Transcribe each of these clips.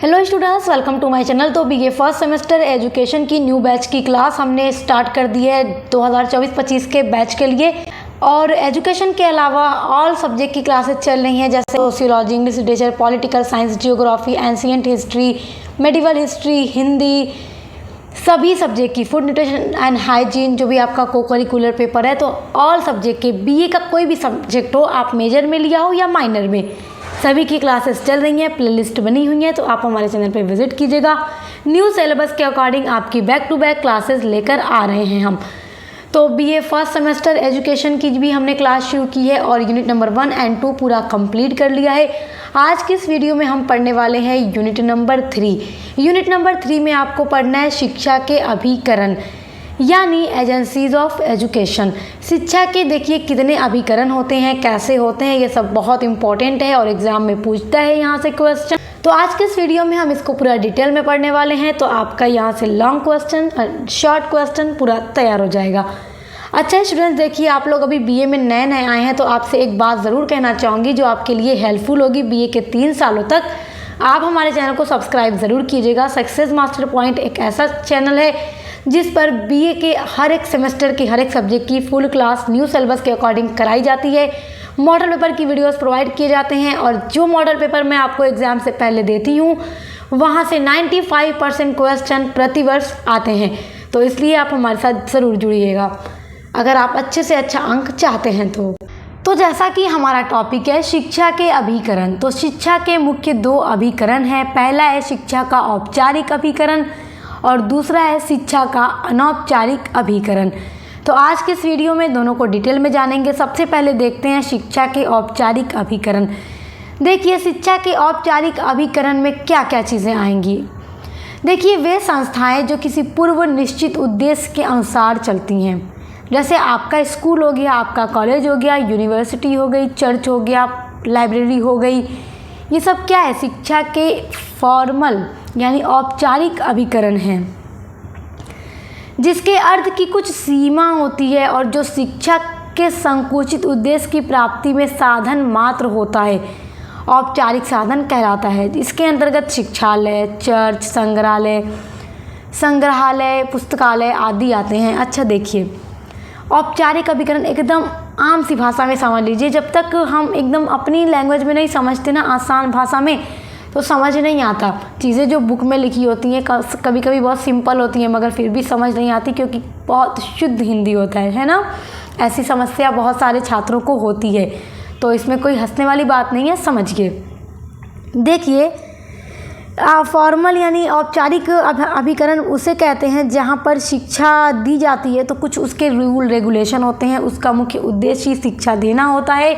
Hello students, welcome to my channel. तो BA first semester education की new batch की class हमने start कर दी है 2024-25 के बैच के लिए। और एजुकेशन के अलावा ऑल सब्जेक्ट की क्लासेस चल रही हैं, जैसे sociology, English literature, political science, geography, ancient history, medieval history, Hindi, सभी सब्जेक्ट की, फूड न्यूट्रिशन एंड हाइजीन, जो भी आपका को करिकुलर पेपर है। तो ऑल सब्जेक्ट के बीए का कोई भी सब्जेक्ट हो, आप मेजर में लिया हो या माइनर में, सभी की क्लासेस चल रही हैं, प्लेलिस्ट बनी हुई है। तो आप हमारे चैनल पे विजिट कीजिएगा। न्यू सिलेबस के अकॉर्डिंग आपकी बैक टू बैक क्लासेस लेकर आ रहे हैं हम। तो बीए फर्स्ट सेमेस्टर एजुकेशन की भी हमने क्लास शुरू की है और यूनिट नंबर 1 एंड 2 पूरा कंप्लीट कर लिया है। आज की इस वीडियो में हम पढ़ने वाले हैं यूनिट नंबर 3। यूनिट नंबर 3 में आपको पढ़ना है शिक्षा के अभिकरण, यानी एजेंसीज ऑफ एजुकेशन। शिक्षा के देखिए कितने अभिकरण होते हैं, कैसे होते हैं, ये सब बहुत इंपॉर्टेंट है और एग्जाम में पूछता है यहाँ से क्वेश्चन। तो आज के इस वीडियो में हम इसको पूरा डिटेल में पढ़ने वाले हैं। तो आपका यहाँ से लॉन्ग क्वेश्चन, शॉर्ट क्वेश्चन पूरा तैयार हो जाएगा। अच्छा स्टूडेंट्स, देखिए आप लोग अभी बीए में नए नए आए हैं, तो आपसे एक बात ज़रूर कहना चाहूँगी जो आपके लिए हेल्पफुल होगी बीए के 3 सालों तक। आप हमारे चैनल को सब्सक्राइब ज़रूर कीजिएगा। सक्सेस मास्टर पॉइंट एक ऐसा चैनल है जिस पर बीए के हर एक सेमेस्टर की हर एक सब्जेक्ट की फुल क्लास न्यू सिलेबस के अकॉर्डिंग कराई जाती है। मॉडल पेपर की वीडियोस प्रोवाइड किए जाते हैं और जो मॉडल पेपर मैं आपको एग्ज़ाम से पहले देती हूँ वहाँ से 95% क्वेश्चन प्रतिवर्ष आते हैं। तो इसलिए आप हमारे साथ ज़रूर जुड़िएगा अगर आप अच्छे से अच्छा अंक चाहते हैं। तो जैसा कि हमारा टॉपिक है शिक्षा के अभिकरण, तो शिक्षा के मुख्य 2 अभिकरण हैं। पहला है शिक्षा का औपचारिक अभिकरण और दूसरा है शिक्षा का अनौपचारिक अभिकरण। तो आज के इस वीडियो में दोनों को डिटेल में जानेंगे। सबसे पहले देखते हैं शिक्षा के औपचारिक अभिकरण। देखिए शिक्षा के औपचारिक अभिकरण में क्या क्या चीज़ें आएंगी। देखिए वे संस्थाएं जो किसी पूर्व निश्चित उद्देश्य के अनुसार चलती हैं, जैसे आपका स्कूल हो गया, आपका कॉलेज हो गया, यूनिवर्सिटी हो गई, चर्च हो गया, लाइब्रेरी हो गई, ये सब क्या है, शिक्षा के फॉर्मल यानी औपचारिक अभिकरण हैं, जिसके अर्थ की कुछ सीमा होती है और जो शिक्षा के संकुचित उद्देश्य की प्राप्ति में साधन मात्र होता है, औपचारिक साधन कहलाता है। इसके अंतर्गत शिक्षालय, चर्च, संग्रहालय, पुस्तकालय आदि आते हैं। अच्छा देखिए औपचारिक अभिकरण एकदम आम सी भाषा में समझ लीजिए। जब तक हम एकदम अपनी लैंग्वेज में नहीं समझते ना, आसान भाषा में, तो समझ नहीं आता। चीज़ें जो बुक में लिखी होती हैं कभी कभी बहुत सिंपल होती हैं मगर फिर भी समझ नहीं आती क्योंकि बहुत शुद्ध हिंदी होता है ना। ऐसी समस्या बहुत सारे छात्रों को होती है, तो इसमें कोई हंसने वाली बात नहीं है, समझिए। देखिए फॉर्मल यानी औपचारिक अभिकरण उसे कहते हैं जहाँ पर शिक्षा दी जाती है तो कुछ उसके रूल रेगुलेशन होते हैं। उसका मुख्य उद्देश्य ही शिक्षा देना होता है,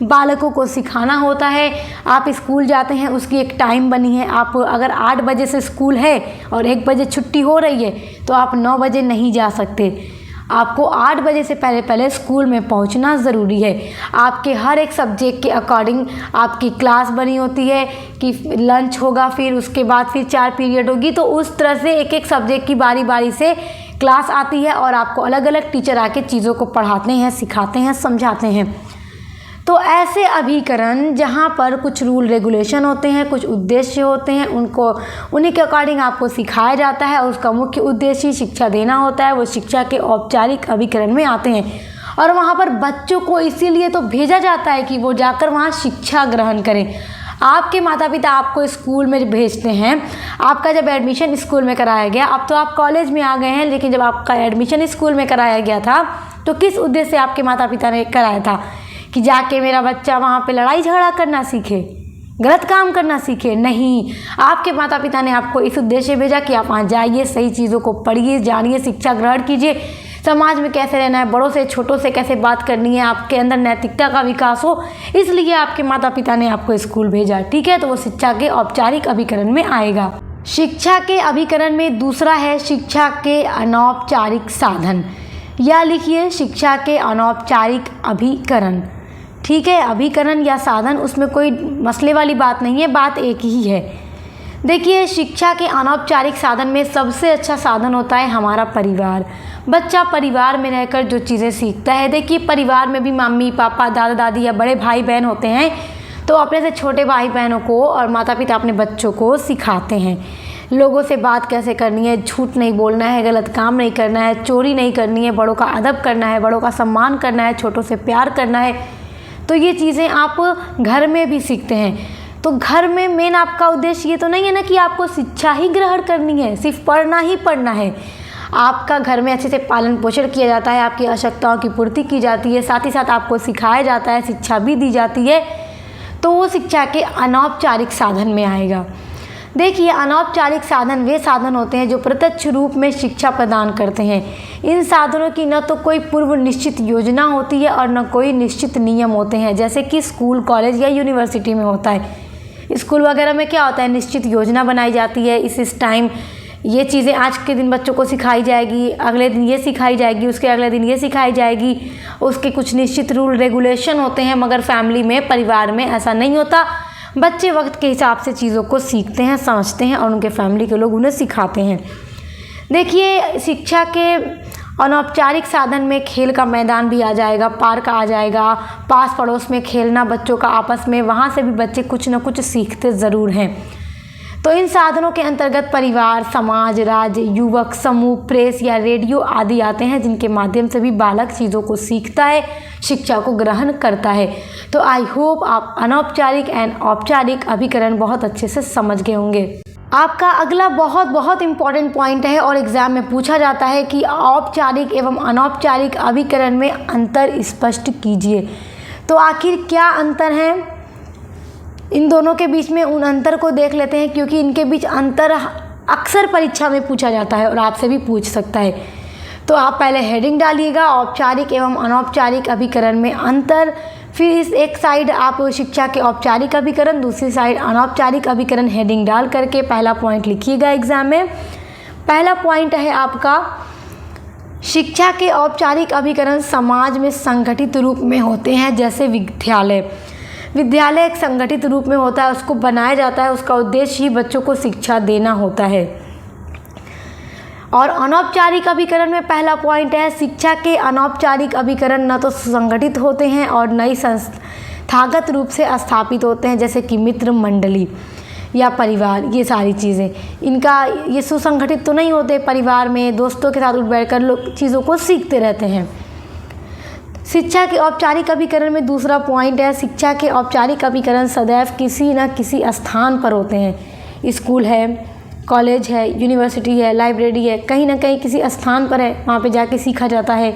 बालकों को सिखाना होता है। आप स्कूल जाते हैं, उसकी एक टाइम बनी है। आप अगर 8 बजे से स्कूल है और 1 बजे छुट्टी हो रही है तो आप 9 बजे नहीं जा सकते। आपको 8 बजे से पहले स्कूल में पहुंचना ज़रूरी है। आपके हर एक सब्जेक्ट के अकॉर्डिंग आपकी क्लास बनी होती है कि लंच होगा, फिर उसके बाद फिर 4 पीरियड होगी। तो उस तरह से एक एक सब्जेक्ट की बारी बारी से क्लास आती है और आपको अलग अलग टीचर आके चीज़ों को पढ़ाते हैं, सिखाते हैं, समझाते हैं। तो ऐसे अभिकरण जहाँ पर कुछ रूल रेगुलेशन होते हैं, कुछ उद्देश्य होते हैं, उन्हीं के अकॉर्डिंग आपको सिखाया जाता है और उसका मुख्य उद्देश्य ही शिक्षा देना होता है, वो शिक्षा के औपचारिक अभिकरण में आते हैं। और वहाँ पर बच्चों को इसीलिए तो भेजा जाता है कि वो जाकर वहाँ शिक्षा ग्रहण करें। आपके माता पिता आपको स्कूल में भेजते हैं। आपका जब एडमिशन स्कूल में कराया गया, अब तो आप कॉलेज में आ गए हैं, लेकिन जब आपका एडमिशन स्कूल में कराया गया था तो किस उद्देश्य से आपके माता पिता ने कराया था कि जाके मेरा बच्चा वहाँ पे लड़ाई झगड़ा करना सीखे, गलत काम करना सीखे? नहीं, आपके माता पिता ने आपको इस उद्देश्य से भेजा कि आप वहाँ जाइए, सही चीज़ों को पढ़िए, जानिए, शिक्षा ग्रहण कीजिए, समाज में कैसे रहना है, बड़ों से छोटों से कैसे बात करनी है, आपके अंदर नैतिकता का विकास हो, इसलिए आपके माता पिता ने आपको स्कूल भेजा। ठीक है, तो वो शिक्षा के औपचारिक अभिकरण में आएगा। शिक्षा के अभिकरण में दूसरा है शिक्षा के अनौपचारिक साधन, या लिखिए शिक्षा के अनौपचारिक अभिकरण। ठीक है, अभिकरण या साधन, उसमें कोई मसले वाली बात नहीं है, बात एक ही है। देखिए शिक्षा के अनौपचारिक साधन में सबसे अच्छा साधन होता है हमारा परिवार। बच्चा परिवार में रहकर जो चीज़ें सीखता है, देखिए परिवार में भी मम्मी पापा, दादा दादी या बड़े भाई बहन होते हैं, तो तो अपने से छोटे भाई बहनों को और माता पिता अपने बच्चों को सिखाते हैं लोगों से बात कैसे करनी है, झूठ नहीं बोलना है, गलत काम नहीं करना है, चोरी नहीं करनी है, बड़ों का अदब करना है, बड़ों का सम्मान करना है, छोटों से प्यार करना है। तो ये चीज़ें आप घर में भी सीखते हैं। तो घर में मेन आपका उद्देश्य ये तो नहीं है ना कि आपको शिक्षा ही ग्रहण करनी है, सिर्फ पढ़ना ही पढ़ना है। आपका घर में अच्छे से पालन पोषण किया जाता है, आपकी आवश्यकताओं की पूर्ति की जाती है, साथ ही साथ आपको सिखाया जाता है, शिक्षा भी दी जाती है। तो वो शिक्षा के अनौपचारिक साधन में आएगा। देखिए, अनौपचारिक साधन वे साधन होते हैं जो प्रत्यक्ष रूप में शिक्षा प्रदान करते हैं। इन साधनों की न तो कोई पूर्व निश्चित योजना होती है और न कोई निश्चित नियम होते हैं, जैसे कि स्कूल, कॉलेज या यूनिवर्सिटी में होता है। स्कूल वगैरह में क्या होता है, निश्चित योजना बनाई जाती है, इस टाइम ये चीज़ें आज के दिन बच्चों को सिखाई जाएगी, अगले दिन ये सिखाई जाएगी, उसके अगले दिन ये सिखाई जाएगी, उसके कुछ निश्चित रूल रेगुलेशन होते हैं। मगर फैमिली में, परिवार में ऐसा नहीं होता। बच्चे वक्त के हिसाब से चीज़ों को सीखते हैं, समझते हैं और उनके फैमिली के लोग उन्हें सिखाते हैं। देखिए, शिक्षा के अनौपचारिक साधन में खेल का मैदान भी आ जाएगा, पार्क आ जाएगा, पास पड़ोस में खेलना बच्चों का आपस में, वहाँ से भी बच्चे कुछ न कुछ सीखते ज़रूर हैं। तो इन साधनों के अंतर्गत परिवार, समाज, राज्य, युवक समूह, प्रेस या रेडियो आदि आते हैं, जिनके माध्यम से भी बालक चीज़ों को सीखता है, शिक्षा को ग्रहण करता है। तो आई होप आप अनौपचारिक एंड औपचारिक अभिकरण बहुत अच्छे से समझ गए होंगे। आपका अगला बहुत इम्पॉर्टेंट पॉइंट है और एग्ज़ाम में पूछा जाता है कि औपचारिक एवं अनौपचारिक अभिकरण में अंतर स्पष्ट कीजिए। तो आखिर क्या अंतर है इन दोनों के बीच में, उन अंतर को देख लेते हैं, क्योंकि इनके बीच अंतर अक्सर परीक्षा में पूछा जाता है और आपसे भी पूछ सकता है। तो आप पहले हेडिंग डालिएगा, औपचारिक एवं अनौपचारिक अभिकरण में अंतर। फिर इस एक साइड आप शिक्षा के औपचारिक अभिकरण, दूसरी साइड अनौपचारिक अभिकरण हेडिंग डाल करके पहला पॉइंट लिखिएगा एग्जाम में। पहला पॉइंट है आपका, शिक्षा के औपचारिक अभिकरण समाज में संगठित रूप में होते हैं, जैसे विद्यालय एक संगठित रूप में होता है, उसको बनाया जाता है, उसका उद्देश्य ही बच्चों को शिक्षा देना होता है। और अनौपचारिक अभिकरण में पहला पॉइंट है, शिक्षा के अनौपचारिक अभिकरण न तो संगठित होते हैं और न ही संस्थागत रूप से स्थापित होते हैं, जैसे कि मित्र मंडली या परिवार। ये सारी चीज़ें इनका ये सुसंगठित तो नहीं होते, परिवार में दोस्तों के साथ उठ बैठ कर लोग चीज़ों को सीखते रहते हैं। शिक्षा के औपचारिक अभिकरण में दूसरा पॉइंट है, शिक्षा के औपचारिक अभिकरण सदैव किसी न किसी स्थान पर होते हैं। स्कूल है, कॉलेज है, यूनिवर्सिटी है, लाइब्रेरी है, कहीं ना कहीं किसी स्थान पर है, वहाँ पे जाके सीखा जाता है।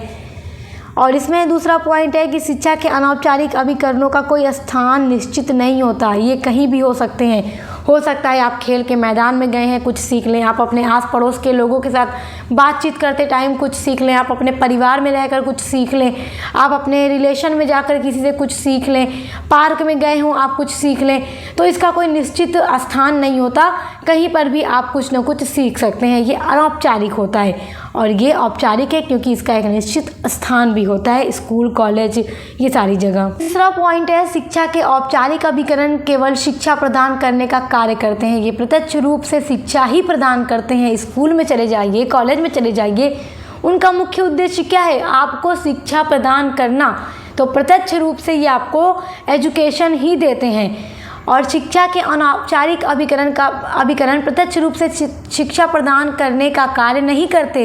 और इसमें दूसरा पॉइंट है कि शिक्षा के अनौपचारिक अभिकरणों का कोई स्थान निश्चित नहीं होता, ये कहीं भी हो सकते हैं। हो सकता है आप खेल के मैदान में गए हैं, कुछ सीख लें, आप अपने आस पड़ोस के लोगों के साथ बातचीत करते टाइम कुछ सीख लें, आप अपने परिवार में रहकर कुछ सीख लें, आप अपने रिलेशन में जाकर किसी से कुछ सीख लें, पार्क में गए हों आप कुछ सीख लें। तो इसका कोई निश्चित स्थान नहीं होता, कहीं पर भी आप कुछ न कुछ सीख सकते हैं। ये अनौपचारिक होता है और ये औपचारिक है क्योंकि इसका एक निश्चित स्थान भी होता है, स्कूल, कॉलेज, ये सारी जगह। तीसरा पॉइंट है, शिक्षा के औपचारिक अभिकरण केवल शिक्षा प्रदान करने का कार्य करते हैं। ये प्रत्यक्ष रूप से शिक्षा ही प्रदान करते हैं। स्कूल में चले जाइए, कॉलेज में चले जाइए, उनका मुख्य उद्देश्य क्या है? आपको शिक्षा प्रदान करना। तो प्रत्यक्ष रूप से ये आपको एजुकेशन ही देते हैं। और शिक्षा के अनौपचारिक अभिकरण प्रत्यक्ष रूप से शिक्षा प्रदान करने का कार्य नहीं करते।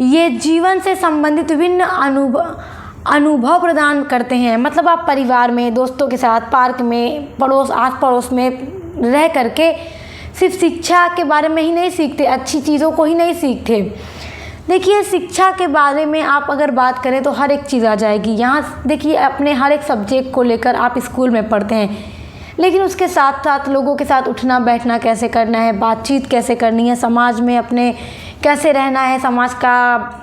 ये जीवन से संबंधित विभिन्न अनुभव प्रदान करते हैं। मतलब आप परिवार में, दोस्तों के साथ, पार्क में, आस पड़ोस में रह करके सिर्फ शिक्षा के बारे में ही नहीं सीखते, अच्छी चीज़ों को ही नहीं सीखते। देखिए, शिक्षा के बारे में आप अगर बात करें तो हर एक चीज़ आ जाएगी। यहाँ देखिए, अपने हर एक सब्जेक्ट को लेकर आप स्कूल में पढ़ते हैं, लेकिन उसके साथ साथ लोगों के साथ उठना बैठना कैसे करना है, बातचीत कैसे करनी है, समाज में अपने कैसे रहना है, समाज का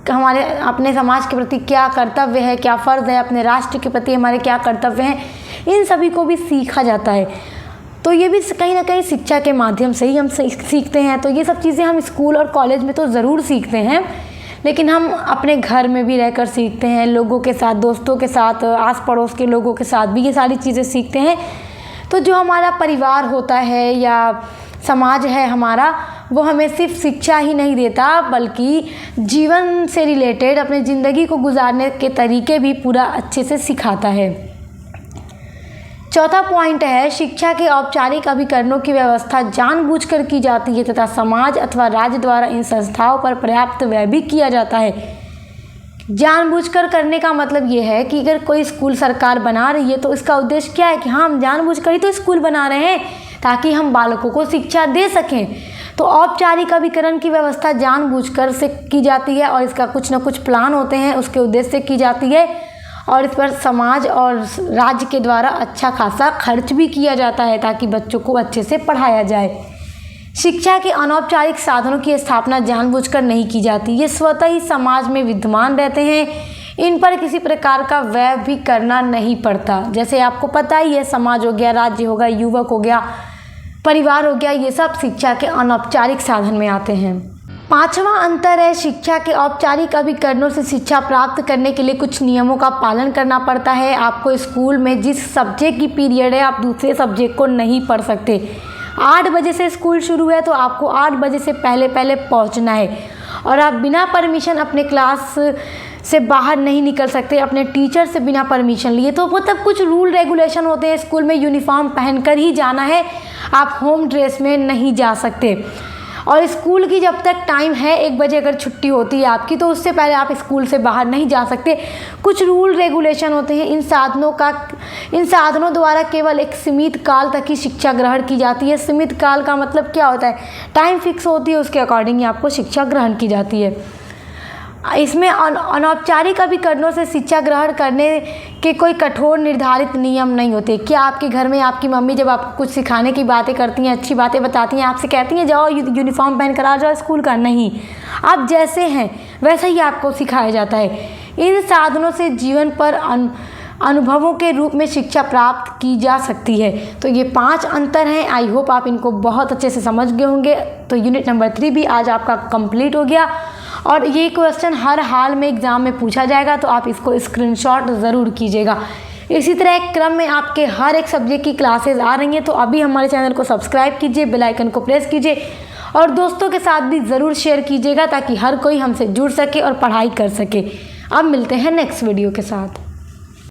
हमारे अपने समाज के प्रति क्या कर्तव्य है, क्या फ़र्ज़ है, अपने राष्ट्र के प्रति हमारे क्या कर्तव्य हैं, इन सभी को भी सीखा जाता है। तो ये भी कहीं ना कहीं शिक्षा के माध्यम से ही हम सीखते हैं। तो ये सब चीज़ें हम स्कूल और कॉलेज में तो ज़रूर सीखते हैं, लेकिन हम अपने घर में भी रहकर सीखते हैं, लोगों के साथ, दोस्तों के साथ, आस पड़ोस के लोगों के साथ भी ये सारी चीज़ें सीखते हैं। तो जो हमारा परिवार होता है या समाज है हमारा, वो हमें सिर्फ शिक्षा ही नहीं देता, बल्कि जीवन से रिलेटेड अपनी ज़िंदगी को गुजारने के तरीके भी पूरा अच्छे से सिखाता है। चौथा पॉइंट है, शिक्षा के औपचारिक अभिकरणों की व्यवस्था जानबूझकर की जाती है तथा समाज अथवा राज्य द्वारा इन संस्थाओं पर पर्याप्त व्यय भी किया जाता है। जानबूझकर करने का मतलब ये है कि अगर कोई स्कूल सरकार बना रही है तो इसका उद्देश्य क्या है कि हाँ, हम जानबूझकर ही तो स्कूल बना रहे हैं ताकि हम बालकों को शिक्षा दे सकें। तो औपचारिक अभिकरण की व्यवस्था जानबूझकर से की जाती है और इसका कुछ ना कुछ प्लान होते हैं, उसके उद्देश्य से की जाती है और इस पर समाज और राज्य के द्वारा अच्छा खासा खर्च भी किया जाता है ताकि बच्चों को अच्छे से पढ़ाया जाए। शिक्षा के अनौपचारिक साधनों की स्थापना जानबूझकर नहीं की जाती, ये स्वतः ही समाज में विद्यमान रहते हैं। इन पर किसी प्रकार का व्यय भी करना नहीं पड़ता। जैसे आपको पता ही है, समाज हो गया, राज्य हो गया, युवक हो गया, परिवार हो गया, ये सब शिक्षा के अनौपचारिक साधन में आते हैं। पांचवा अंतर है, शिक्षा के औपचारिक अभिकरणों से शिक्षा प्राप्त करने के लिए कुछ नियमों का पालन करना पड़ता है। आपको स्कूल में जिस सब्जेक्ट की पीरियड है, आप दूसरे सब्जेक्ट को नहीं पढ़ सकते। 8 बजे से स्कूल शुरू है तो आपको 8 बजे से पहले पहले पहुंचना है और आप बिना परमिशन अपने क्लास से बाहर नहीं निकल सकते, अपने टीचर से बिना परमिशन लिए। तो मतलब कुछ रूल रेगुलेशन होते हैं। स्कूल में यूनिफॉर्म पहनकर ही जाना है, आप होम ड्रेस में नहीं जा सकते। और स्कूल की जब तक टाइम है 1 बजे अगर छुट्टी होती है आपकी, तो उससे पहले आप स्कूल से बाहर नहीं जा सकते। कुछ रूल रेगुलेशन होते हैं। इन साधनों द्वारा केवल एक सीमित काल तक ही शिक्षा ग्रहण की जाती है। सीमित काल का मतलब क्या होता है? टाइम फिक्स होती है, उसके अकॉर्डिंग ही आपको शिक्षा ग्रहण की जाती है। इसमें अनौपचारिक अभिकरणों से शिक्षा ग्रहण करने के कोई कठोर निर्धारित नियम नहीं होते। क्या आपके घर में आपकी मम्मी जब आपको कुछ सिखाने की बातें करती हैं, अच्छी बातें बताती हैं, आपसे कहती हैं जाओ यूनिफॉर्म पहन कर आ जाओ स्कूल का? नहीं, आप जैसे हैं वैसे ही आपको सिखाया जाता है। इन साधनों से जीवन पर अनुभवों के रूप में शिक्षा प्राप्त की जा सकती है। तो ये 5 अंतर हैं। आई होप आप इनको बहुत अच्छे से समझ गए होंगे। तो यूनिट नंबर 3 भी आज आपका कंप्लीट हो गया और ये क्वेश्चन हर हाल में एग्ज़ाम में पूछा जाएगा, तो आप इसको स्क्रीनशॉट ज़रूर कीजिएगा। इसी तरह एक क्रम में आपके हर एक सब्जेक्ट की क्लासेस आ रही हैं, तो अभी हमारे चैनल को सब्सक्राइब कीजिए, बेल आइकन को प्रेस कीजिए और दोस्तों के साथ भी ज़रूर शेयर कीजिएगा ताकि हर कोई हमसे जुड़ सके और पढ़ाई कर सके। अब मिलते हैं नेक्स्ट वीडियो के साथ।